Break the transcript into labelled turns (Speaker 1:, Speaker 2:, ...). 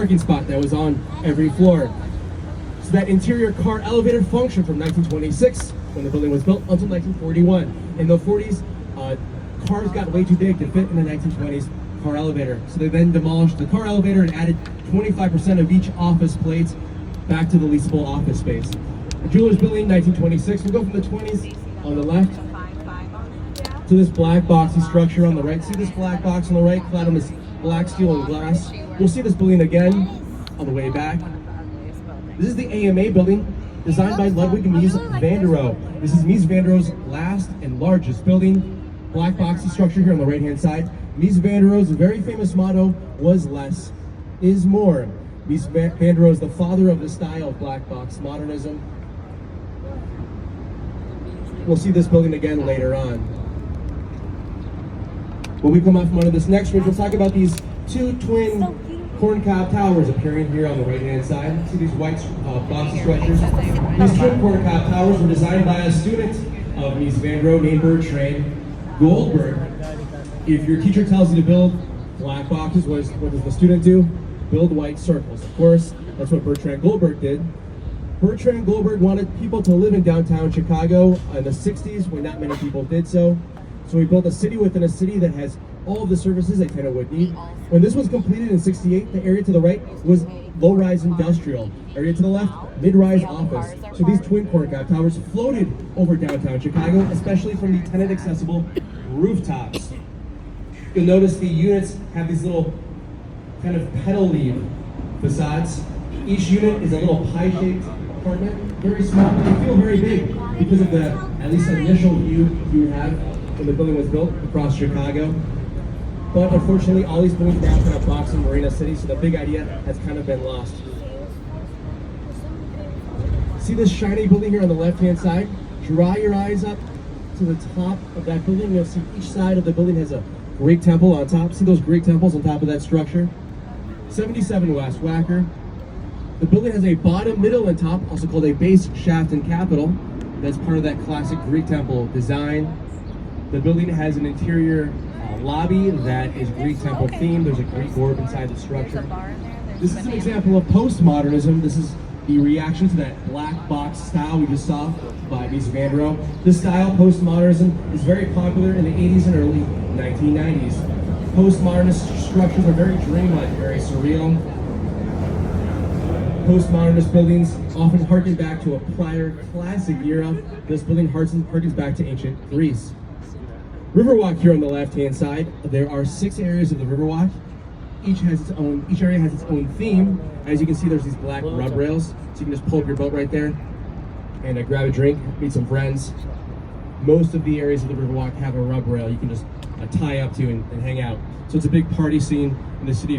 Speaker 1: parking spot that was on every floor. So that interior car elevator functioned from 1926, when the building was built, until 1941. In the 40s, cars got way too big to fit in the 1920s car elevator. So they then demolished the car elevator and added 25% of each office plates back to the leasable office space. The Jewelers Building, 1926. We'll go from the 20s on the left to this black boxy structure on the right. See this black box on the right, clad in this black steel and glass. We'll see this building again on the way back. This is the AMA building, designed by Ludwig Mies van der Rohe. This is Mies van der Rohe's last and largest building. Black boxy structure here on the right-hand side. Mies van der Rohe's very famous motto was "Less is more." Mies van der Rohe is the father of the style of black box modernism. We'll see this building again later on. When we come out from under this next bridge, we'll talk about these two twin corncob towers appearing here on the right-hand side. See these white boxy structures? These twin corncob towers were designed by a student of Mies van der Rohe named Bertrand Goldberg. If your teacher tells you to build black boxes, what does the student do? Build white circles. Of course, that's what Bertrand Goldberg did. Bertrand Goldberg wanted people to live in downtown Chicago in the 60s when not many people did so. So he built a city within a city that has all of the services a tenant would need. When this was completed in 68, the area to the right was low-rise industrial. Area to the left, mid-rise office. So these twin corncob towers floated over downtown Chicago, especially from the tenant-accessible rooftops. You'll notice the units have these little kind of petal leaf facades. Each unit is a little pie-shaped apartment, very small, but they feel very big because of the, at least initial view you would have when the building was built across Chicago. But unfortunately, all these buildings now kind of box in Marina City, so the big idea has kind of been lost. See this shiny building here on the left-hand side? Draw your eyes up to the top of that building. You'll see each side of the building has a Greek temple on top. See those Greek temples on top of that structure? 77 West Wacker. The building has a bottom, middle, and top, also called a base, shaft, and capital. That's part of that classic Greek temple design. The building has an interior lobby that is Greek temple themed. There's a Greek orb inside the structure. This is an example of postmodernism. This is the reaction to that black box style we just saw by Mies van der Rohe. This style, postmodernism, is very popular in the 80s and early 1990s. Postmodernist structures are very dreamlike, very surreal. Postmodernist buildings often harken back to a prior classic era. This building harkens back to ancient Greece. Riverwalk here on the left-hand side. There are 6 areas of the Riverwalk. Each area has its own theme. As you can see, there's these black rub rails, so you can just pull up your boat right there and grab a drink, meet some friends. Most of the areas of the Riverwalk have a rub rail you can just tie up to and hang out. So it's a big party scene in the city of Chicago.